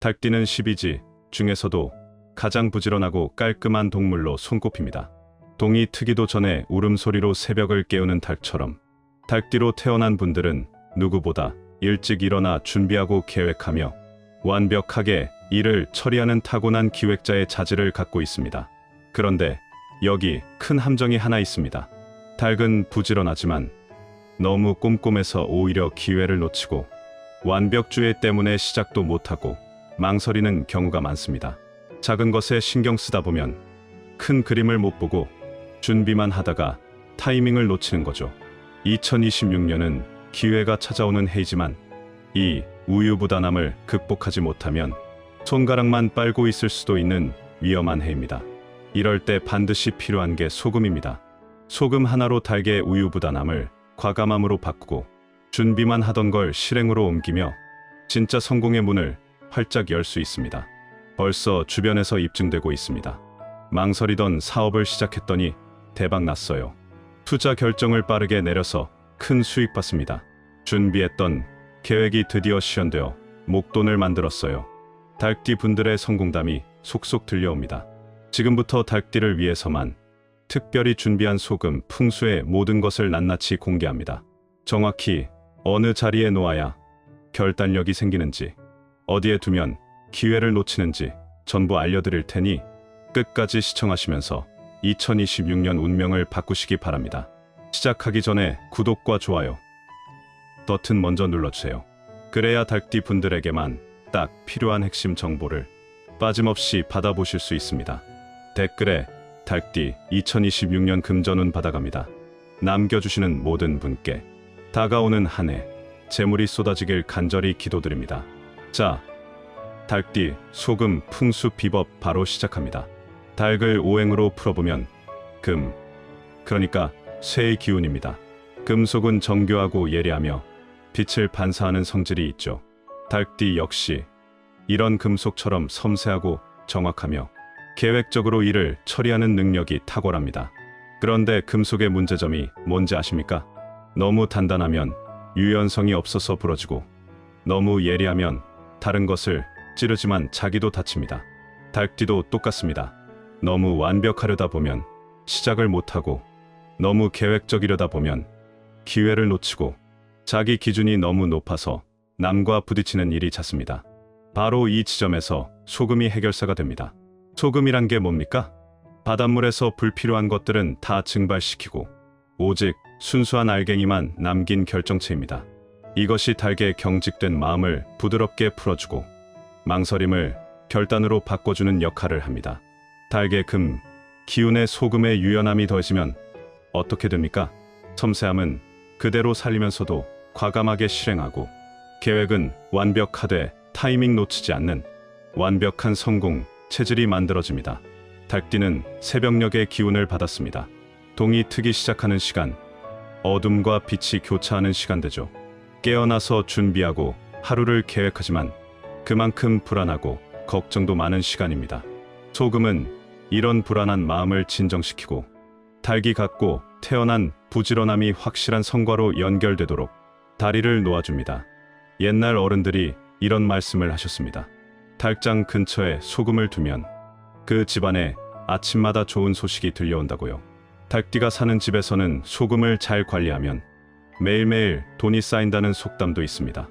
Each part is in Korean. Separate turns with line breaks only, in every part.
닭띠는 12지 중에서도 가장 부지런하고 깔끔한 동물로 손꼽힙니다. 동이 트기도 전에 울음소리로 새벽을 깨우는 닭처럼 닭띠로 태어난 분들은 누구보다 일찍 일어나 준비하고 계획하며 완벽하게 일을 처리하는 타고난 기획자의 자질을 갖고 있습니다. 그런데 여기 큰 함정이 하나 있습니다. 닭은 부지런하지만 너무 꼼꼼해서 오히려 기회를 놓치고 완벽주의 때문에 시작도 못하고 망설이는 경우가 많습니다. 작은 것에 신경 쓰다 보면 큰 그림을 못 보고 준비만 하다가 타이밍을 놓치는 거죠. 2026년은 기회가 찾아오는 해이지만 이 우유부단함을 극복하지 못하면 손가락만 빨고 있을 수도 있는 위험한 해입니다. 이럴 때 반드시 필요한 게 소금입니다. 소금 하나로 닭의 우유부단함을 과감함으로 바꾸고 준비만 하던 걸 실행으로 옮기며 진짜 성공의 문을 활짝 열 수 있습니다. 벌써 주변에서 입증되고 있습니다. 망설이던 사업을 시작했더니 대박 났어요. 투자 결정을 빠르게 내려서 큰 수익 봤습니다. 준비했던 계획이 드디어 실현되어 목돈을 만들었어요. 닭띠 분들의 성공담이 속속 들려옵니다. 지금부터 닭띠를 위해서만 특별히 준비한 소금 풍수의 모든 것을 낱낱이 공개합니다. 정확히 어느 자리에 놓아야 결단력이 생기는지, 어디에 두면 기회를 놓치는지 전부 알려드릴 테니 끝까지 시청하시면서 2026년 운명을 바꾸시기 바랍니다. 시작하기 전에 구독과 좋아요 버튼 먼저 눌러주세요. 그래야 닭띠 분들에게만 딱 필요한 핵심 정보를 빠짐없이 받아보실 수 있습니다. 댓글에 닭띠 2026년 금전운 받아갑니다. 남겨주시는 모든 분께 다가오는 한 해 재물이 쏟아지길 간절히 기도드립니다. 자, 닭띠 소금 풍수 비법 바로 시작합니다. 닭을 오행으로 풀어보면 금, 그러니까 쇠의 기운입니다. 금속은 정교하고 예리하며 빛을 반사하는 성질이 있죠. 닭띠 역시 이런 금속처럼 섬세하고 정확하며 계획적으로 일을 처리하는 능력이 탁월합니다. 그런데 금속의 문제점이 뭔지 아십니까? 너무 단단하면 유연성이 없어서 부러지고 너무 예리하면 다른 것을 찌르지만 자기도 다칩니다. 닭띠도 똑같습니다. 너무 완벽하려다 보면 시작을 못하고 너무 계획적이려다 보면 기회를 놓치고 자기 기준이 너무 높아서 남과 부딪히는 일이 잦습니다. 바로 이 지점에서 소금이 해결사가 됩니다. 소금이란 게 뭡니까? 바닷물에서 불필요한 것들은 다 증발시키고 오직 순수한 알갱이만 남긴 결정체입니다. 이것이 닭의 경직된 마음을 부드럽게 풀어주고 망설임을 결단으로 바꿔주는 역할을 합니다. 닭의 금, 기운에 소금의 유연함이 더해지면 어떻게 됩니까? 섬세함은 그대로 살리면서도 과감하게 실행하고 계획은 완벽하되 타이밍 놓치지 않는 완벽한 성공 체질이 만들어집니다. 닭띠는 새벽녘의 기운을 받았습니다. 동이 트기 시작하는 시간, 어둠과 빛이 교차하는 시간대죠. 깨어나서 준비하고 하루를 계획하지만 그만큼 불안하고 걱정도 많은 시간입니다. 소금은 이런 불안한 마음을 진정시키고 닭이 갖고 태어난 부지런함이 확실한 성과로 연결되도록 다리를 놓아줍니다. 옛날 어른들이 이런 말씀을 하셨습니다. 닭장 근처에 소금을 두면 그 집안에 아침마다 좋은 소식이 들려온다고요. 닭띠가 사는 집에서는 소금을 잘 관리하면 매일매일 돈이 쌓인다는 속담도 있습니다.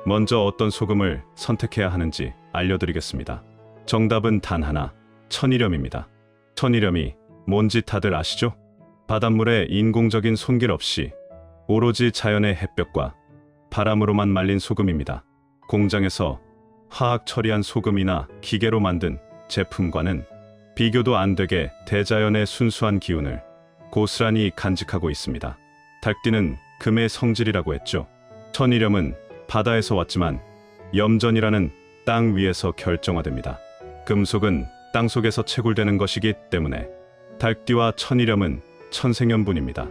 먼저 어떤 소금을 선택해야 하는지 알려드리겠습니다. 정답은 단 하나, 천일염입니다. 천일염이 뭔지 다들 아시죠? 바닷물에 인공적인 손길 없이 오로지 자연의 햇볕과 바람으로만 말린 소금입니다. 공장에서 화학 처리한 소금이나 기계로 만든 제품과는 비교도 안 되게 대자연의 순수한 기운을 고스란히 간직하고 있습니다. 닭띠는 금의 성질이라고 했죠. 천일염은 바다에서 왔지만 염전이라는 땅 위에서 결정화됩니다. 금속은 땅속에서 채굴되는 것이기 때문에 닭띠와 천일염은 천생연분입니다.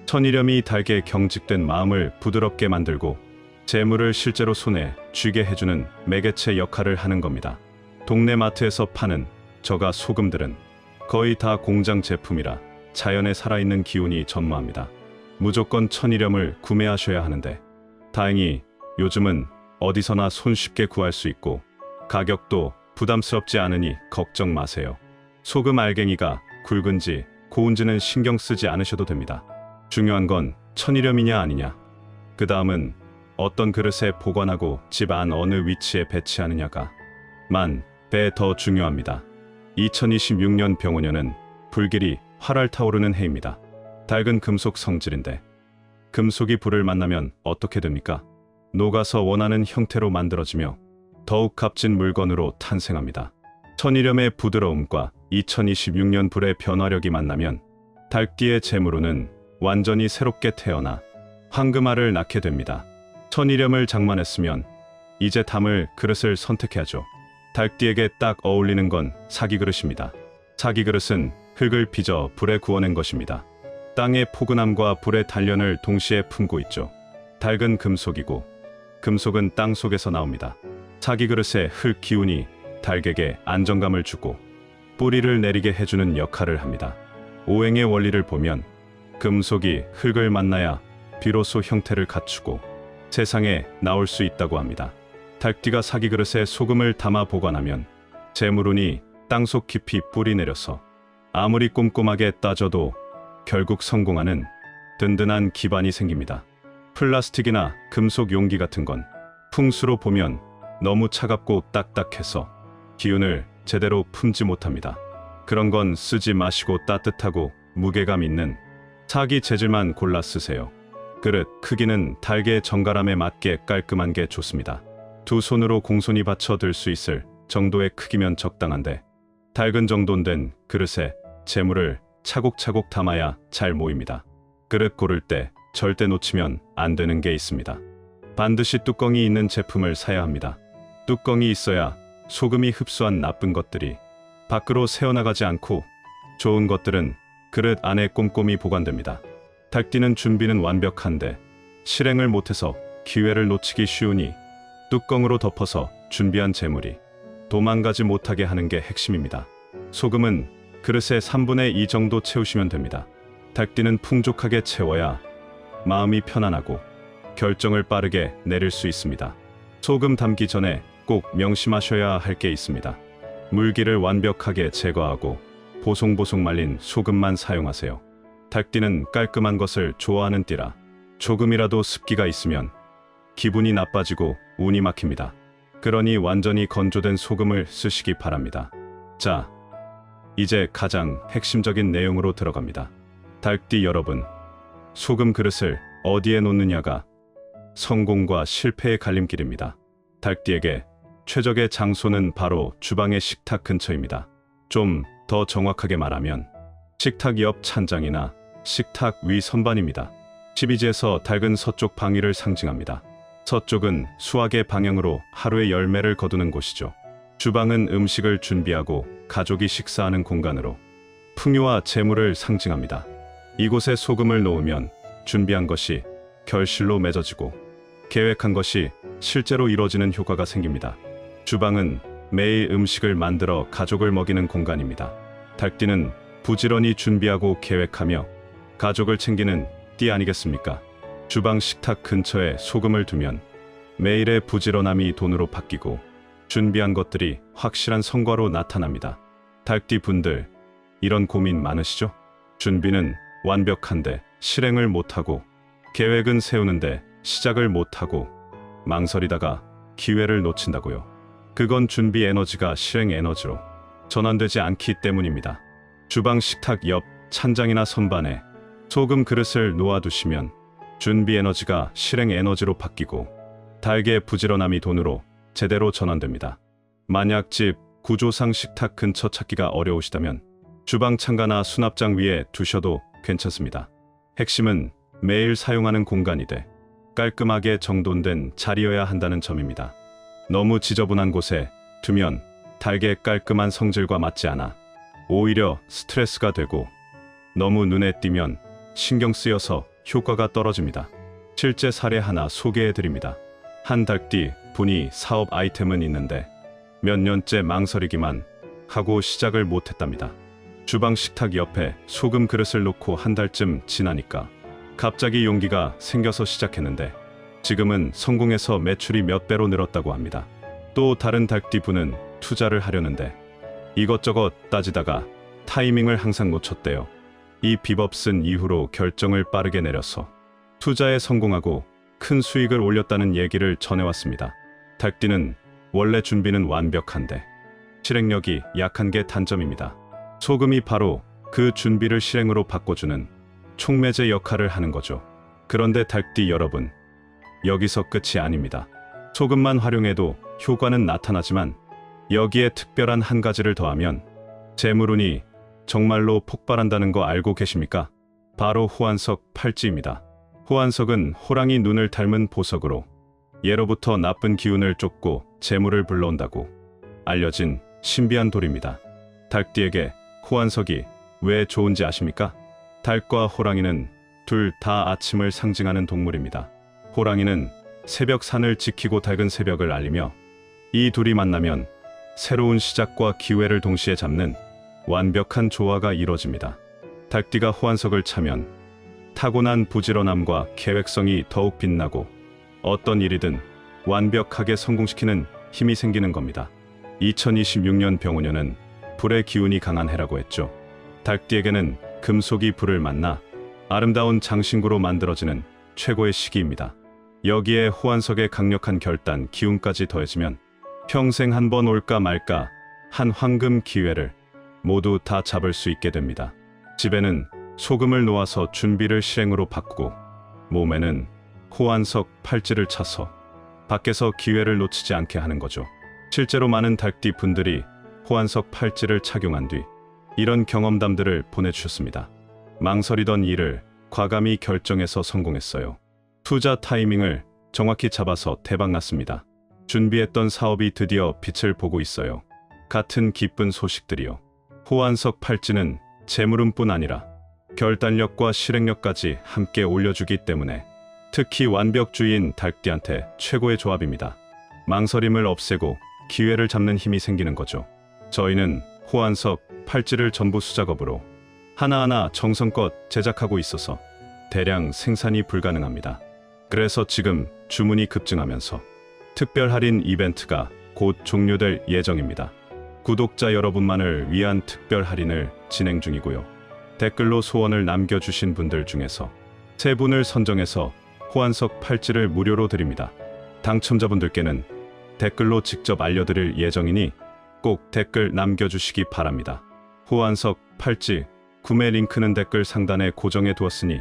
천일염이 닭의 경직된 마음을 부드럽게 만들고 재물을 실제로 손에 쥐게 해주는 매개체 역할을 하는 겁니다. 동네 마트에서 파는 저가 소금들은 거의 다 공장 제품이라 자연에 살아있는 기운이 전무합니다. 무조건 천일염을 구매하셔야 하는데 다행히 요즘은 어디서나 손쉽게 구할 수 있고 가격도 부담스럽지 않으니 걱정 마세요. 소금 알갱이가 굵은지 고운지는 신경 쓰지 않으셔도 됩니다. 중요한 건 천일염이냐 아니냐. 그 다음은 어떤 그릇에 보관하고 집 안 어느 위치에 배치하느냐가 만 배 더 중요합니다. 2026년 병오년은 불길이 활활 타오르는 해입니다. 닭은 금속 성질인데 금속이 불을 만나면 어떻게 됩니까? 녹아서 원하는 형태로 만들어지며 더욱 값진 물건으로 탄생합니다. 천일염의 부드러움과 2026년 불의 변화력이 만나면 닭띠의 재물운은 완전히 새롭게 태어나 황금알을 낳게 됩니다. 천일염을 장만했으면 이제 담을 그릇을 선택해야죠. 닭띠에게 딱 어울리는 건 사기 그릇입니다. 사기 그릇은 흙을 빚어 불에 구워낸 것입니다. 땅의 포근함과 불의 단련을 동시에 품고 있죠. 닭은 금속이고 금속은 땅 속에서 나옵니다. 사기 그릇의 흙 기운이 닭에게 안정감을 주고 뿌리를 내리게 해주는 역할을 합니다. 오행의 원리를 보면 금속이 흙을 만나야 비로소 형태를 갖추고 세상에 나올 수 있다고 합니다. 닭띠가 사기 그릇에 소금을 담아 보관하면 재물운이 땅속 깊이 뿌리 내려서 아무리 꼼꼼하게 따져도 결국 성공하는 든든한 기반이 생깁니다. 플라스틱이나 금속 용기 같은 건 풍수로 보면 너무 차갑고 딱딱해서 기운을 제대로 품지 못합니다. 그런 건 쓰지 마시고 따뜻하고 무게감 있는 사기 재질만 골라 쓰세요. 그릇 크기는 닭의 정갈함에 맞게 깔끔한 게 좋습니다. 두 손으로 공손히 받쳐 들 수 있을 정도의 크기면 적당한데 닭은 정돈된 그릇에 재물을 차곡차곡 담아야 잘 모입니다. 그릇 고를 때 절대 놓치면 안 되는 게 있습니다. 반드시 뚜껑이 있는 제품을 사야 합니다. 뚜껑이 있어야 소금이 흡수한 나쁜 것들이 밖으로 새어나가지 않고 좋은 것들은 그릇 안에 꼼꼼히 보관됩니다. 닭띠는 준비는 완벽한데 실행을 못해서 기회를 놓치기 쉬우니 뚜껑으로 덮어서 준비한 재물이 도망가지 못하게 하는 게 핵심입니다. 소금은 그릇의 3분의 2 정도 채우시면 됩니다. 닭띠는 풍족하게 채워야 마음이 편안하고 결정을 빠르게 내릴 수 있습니다. 소금 담기 전에 꼭 명심하셔야 할 게 있습니다. 물기를 완벽하게 제거하고 보송보송 말린 소금만 사용하세요. 닭띠는 깔끔한 것을 좋아하는 띠라 조금이라도 습기가 있으면 기분이 나빠지고 운이 막힙니다. 그러니 완전히 건조된 소금을 쓰시기 바랍니다. 자, 이제 가장 핵심적인 내용으로 들어갑니다. 닭띠 여러분, 소금 그릇을 어디에 놓느냐가 성공과 실패의 갈림길입니다. 닭띠에게 최적의 장소는 바로 주방의 식탁 근처입니다. 좀 더 정확하게 말하면 식탁 옆 찬장이나 식탁 위 선반입니다. 12지에서 닭은 서쪽 방위를 상징합니다. 서쪽은 수학의 방향으로 하루의 열매를 거두는 곳이죠. 주방은 음식을 준비하고 가족이 식사하는 공간으로 풍요와 재물을 상징합니다. 이곳에 소금을 놓으면 준비한 것이 결실로 맺어지고 계획한 것이 실제로 이루어지는 효과가 생깁니다. 주방은 매일 음식을 만들어 가족을 먹이는 공간입니다. 닭띠는 부지런히 준비하고 계획하며 가족을 챙기는 띠 아니겠습니까? 주방 식탁 근처에 소금을 두면 매일의 부지런함이 돈으로 바뀌고 준비한 것들이 확실한 성과로 나타납니다. 닭띠 분들, 이런 고민 많으시죠? 준비는 완벽한데 실행을 못하고 계획은 세우는데 시작을 못하고 망설이다가 기회를 놓친다고요. 그건 준비 에너지가 실행 에너지로 전환되지 않기 때문입니다. 주방 식탁 옆 찬장이나 선반에 소금 그릇을 놓아두시면 준비 에너지가 실행 에너지로 바뀌고 닭의 부지런함이 돈으로 제대로 전환됩니다. 만약 집 구조상 식탁 근처 찾기가 어려우시다면 주방 창가나 수납장 위에 두셔도 괜찮습니다. 핵심은 매일 사용하는 공간이 돼 깔끔하게 정돈된 자리여야 한다는 점입니다. 너무 지저분한 곳에 두면 닭의 깔끔한 성질과 맞지 않아 오히려 스트레스가 되고 너무 눈에 띄면 신경 쓰여서 효과가 떨어집니다. 실제 사례 하나 소개해 드립니다. 한 닭띠 분이 사업 아이템은 있는데 몇 년째 망설이기만 하고 시작을 못했답니다. 주방 식탁 옆에 소금 그릇을 놓고 한 달쯤 지나니까 갑자기 용기가 생겨서 시작했는데 지금은 성공해서 매출이 몇 배로 늘었다고 합니다. 또 다른 닭띠 분은 투자를 하려는데 이것저것 따지다가 타이밍을 항상 놓쳤대요. 이 비법 쓴 이후로 결정을 빠르게 내려서 투자에 성공하고 큰 수익을 올렸다는 얘기를 전해왔습니다. 닭띠는 원래 준비는 완벽한데 실행력이 약한 게 단점입니다. 소금이 바로 그 준비를 실행으로 바꿔주는 촉매제 역할을 하는 거죠. 그런데 닭띠 여러분, 여기서 끝이 아닙니다. 소금만 활용해도 효과는 나타나지만 여기에 특별한 한 가지를 더하면 재물운이 정말로 폭발한다는 거 알고 계십니까? 바로 호환석 팔찌입니다. 호환석은 호랑이 눈을 닮은 보석으로 예로부터 나쁜 기운을 쫓고 재물을 불러온다고 알려진 신비한 돌입니다. 닭띠에게 호환석이 왜 좋은지 아십니까? 닭과 호랑이는 둘 다 아침을 상징하는 동물입니다. 호랑이는 새벽 산을 지키고 닭은 새벽을 알리며 이 둘이 만나면 새로운 시작과 기회를 동시에 잡는 완벽한 조화가 이루어집니다. 닭띠가 호환석을 차면 타고난 부지런함과 계획성이 더욱 빛나고 어떤 일이든 완벽하게 성공시키는 힘이 생기는 겁니다. 2026년 병오년은 불의 기운이 강한 해라고 했죠. 닭띠에게는 금속이 불을 만나 아름다운 장신구로 만들어지는 최고의 시기입니다. 여기에 호환석의 강력한 결단, 기운까지 더해지면 평생 한 번 올까 말까 한 황금 기회를 모두 다 잡을 수 있게 됩니다. 집에는 소금을 놓아서 준비를 실행으로 바꾸고 몸에는 호환석 팔찌를 차서 밖에서 기회를 놓치지 않게 하는 거죠. 실제로 많은 닭띠 분들이 호환석 팔찌를 착용한 뒤 이런 경험담들을 보내주셨습니다. 망설이던 일을 과감히 결정해서 성공했어요. 투자 타이밍을 정확히 잡아서 대박났습니다. 준비했던 사업이 드디어 빛을 보고 있어요. 같은 기쁜 소식들이요. 호환석 팔찌는 재물운뿐 아니라 결단력과 실행력까지 함께 올려주기 때문에 특히 완벽주의인 닭띠한테 최고의 조합입니다. 망설임을 없애고 기회를 잡는 힘이 생기는 거죠. 저희는 호환석 팔찌를 전부 수작업으로 하나하나 정성껏 제작하고 있어서 대량 생산이 불가능합니다. 그래서 지금 주문이 급증하면서 특별 할인 이벤트가 곧 종료될 예정입니다. 구독자 여러분만을 위한 특별 할인을 진행 중이고요. 댓글로 소원을 남겨주신 분들 중에서 3분을 선정해서 호환석 팔찌를 무료로 드립니다. 당첨자분들께는 댓글로 직접 알려드릴 예정이니 꼭 댓글 남겨주시기 바랍니다. 호환석 팔찌 구매 링크는 댓글 상단에 고정해 두었으니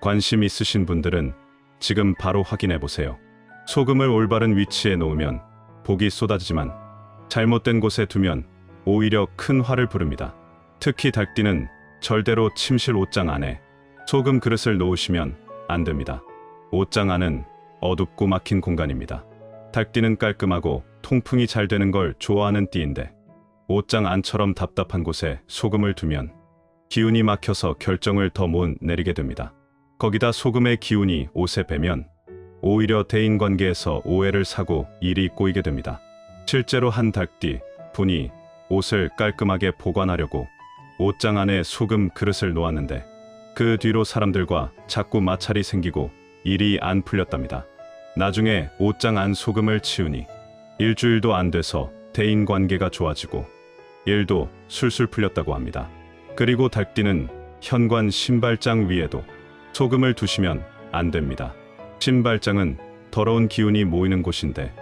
관심 있으신 분들은 지금 바로 확인해보세요. 소금을 올바른 위치에 놓으면 복이 쏟아지지만 잘못된 곳에 두면 오히려 큰 화를 부릅니다. 특히 닭띠는 절대로 침실 옷장 안에 소금 그릇을 놓으시면 안 됩니다. 옷장 안은 어둡고 막힌 공간입니다. 닭띠는 깔끔하고 통풍이 잘 되는 걸 좋아하는 띠인데 옷장 안처럼 답답한 곳에 소금을 두면 기운이 막혀서 결정을 더 못 내리게 됩니다. 거기다 소금의 기운이 옷에 배면 오히려 대인관계에서 오해를 사고 일이 꼬이게 됩니다. 실제로 한 닭띠 분이 옷을 깔끔하게 보관하려고 옷장 안에 소금 그릇을 놓았는데 그 뒤로 사람들과 자꾸 마찰이 생기고 일이 안 풀렸답니다. 나중에 옷장 안 소금을 치우니 일주일도 안 돼서 대인관계가 좋아지고 일도 술술 풀렸다고 합니다. 그리고 닭띠는 현관 신발장 위에도 소금을 두시면 안 됩니다. 신발장은 더러운 기운이 모이는 곳인데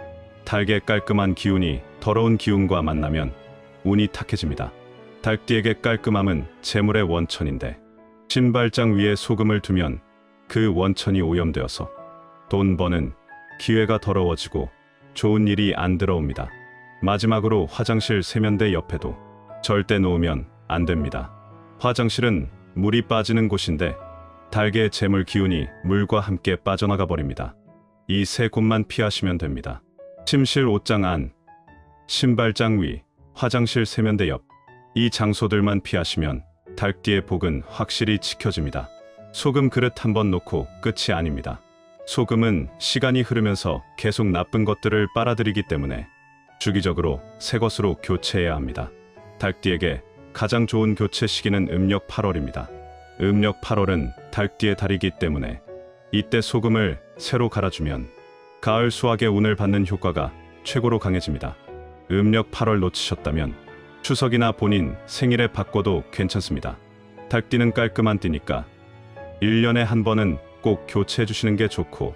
닭의 깔끔한 기운이 더러운 기운과 만나면 운이 탁해집니다. 닭띠에게 깔끔함은 재물의 원천인데 신발장 위에 소금을 두면 그 원천이 오염되어서 돈 버는 기회가 더러워지고 좋은 일이 안 들어옵니다. 마지막으로 화장실 세면대 옆에도 절대 놓으면 안 됩니다. 화장실은 물이 빠지는 곳인데 닭의 재물 기운이 물과 함께 빠져나가 버립니다. 이 3곳만 피하시면 됩니다. 침실 옷장 안, 신발장 위, 화장실 세면대 옆, 이 장소들만 피하시면 닭띠의 복은 확실히 지켜집니다. 소금 그릇 한번 놓고 끝이 아닙니다. 소금은 시간이 흐르면서 계속 나쁜 것들을 빨아들이기 때문에 주기적으로 새 것으로 교체해야 합니다. 닭띠에게 가장 좋은 교체 시기는 음력 8월입니다. 음력 8월은 닭띠의 달이기 때문에 이때 소금을 새로 갈아주면 가을 수확의 운을 받는 효과가 최고로 강해집니다. 음력 8월 놓치셨다면 추석이나 본인 생일에 바꿔도 괜찮습니다. 닭띠는 깔끔한 띠니까 1년에 한 번은 꼭 교체해 주시는 게 좋고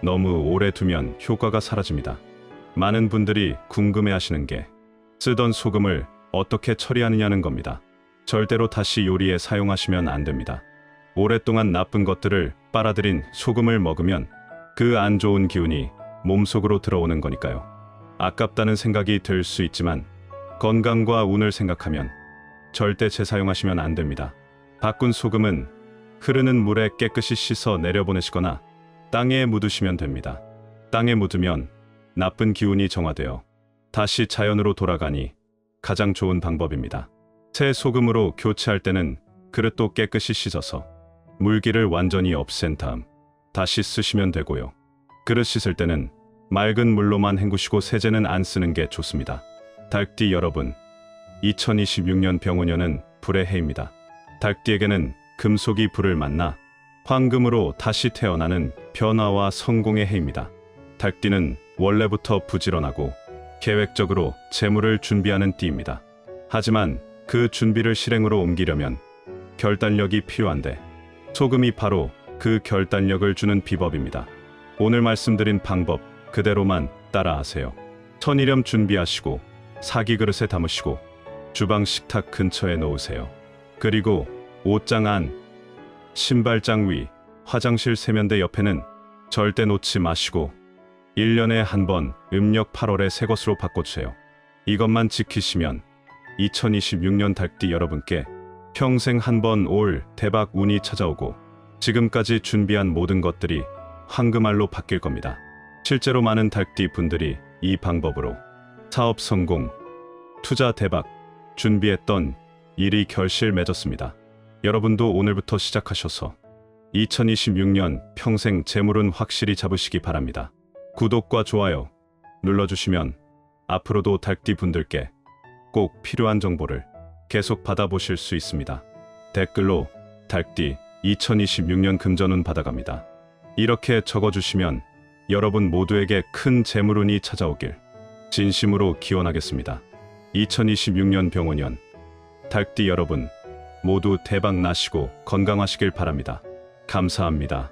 너무 오래 두면 효과가 사라집니다. 많은 분들이 궁금해 하시는 게 쓰던 소금을 어떻게 처리하느냐는 겁니다. 절대로 다시 요리에 사용하시면 안 됩니다. 오랫동안 나쁜 것들을 빨아들인 소금을 먹으면 그 안 좋은 기운이 몸속으로 들어오는 거니까요. 아깝다는 생각이 들 수 있지만 건강과 운을 생각하면 절대 재사용하시면 안 됩니다. 바꾼 소금은 흐르는 물에 깨끗이 씻어 내려보내시거나 땅에 묻으시면 됩니다. 땅에 묻으면 나쁜 기운이 정화되어 다시 자연으로 돌아가니 가장 좋은 방법입니다. 새 소금으로 교체할 때는 그릇도 깨끗이 씻어서 물기를 완전히 없앤 다음 다시 쓰시면 되고요. 그릇 씻을 때는 맑은 물로만 헹구시고 세제는 안 쓰는 게 좋습니다. 닭띠 여러분, 2026년 병원년은 불의 해입니다. 닭띠에게는 금속이 불을 만나 황금으로 다시 태어나는 변화와 성공의 해입니다. 닭띠는 원래부터 부지런하고 계획적으로 재물을 준비하는 띠입니다. 하지만 그 준비를 실행으로 옮기려면 결단력이 필요한데 소금이 바로 그 결단력을 주는 비법입니다. 오늘 말씀드린 방법 그대로만 따라하세요. 천일염 준비하시고 사기 그릇에 담으시고 주방 식탁 근처에 놓으세요. 그리고 옷장 안, 신발장 위, 화장실 세면대 옆에는 절대 놓지 마시고 1년에 한 번 음력 8월에 새 것으로 바꿔주세요. 이것만 지키시면 2026년 닭띠 여러분께 평생 한 번 올 대박 운이 찾아오고 지금까지 준비한 모든 것들이 황금알로 바뀔 겁니다. 실제로 많은 닭띠 분들이 이 방법으로 사업 성공, 투자 대박, 준비했던 일이 결실 맺었습니다. 여러분도 오늘부터 시작하셔서 2026년 평생 재물은 확실히 잡으시기 바랍니다. 구독과 좋아요 눌러주시면 앞으로도 닭띠 분들께 꼭 필요한 정보를 계속 받아보실 수 있습니다. 댓글로 닭띠 2026년 금전운 받아갑니다. 이렇게 적어주시면 여러분 모두에게 큰 재물운이 찾아오길 진심으로 기원하겠습니다. 2026년 병원년 닭띠 여러분 모두 대박 나시고 건강하시길 바랍니다. 감사합니다.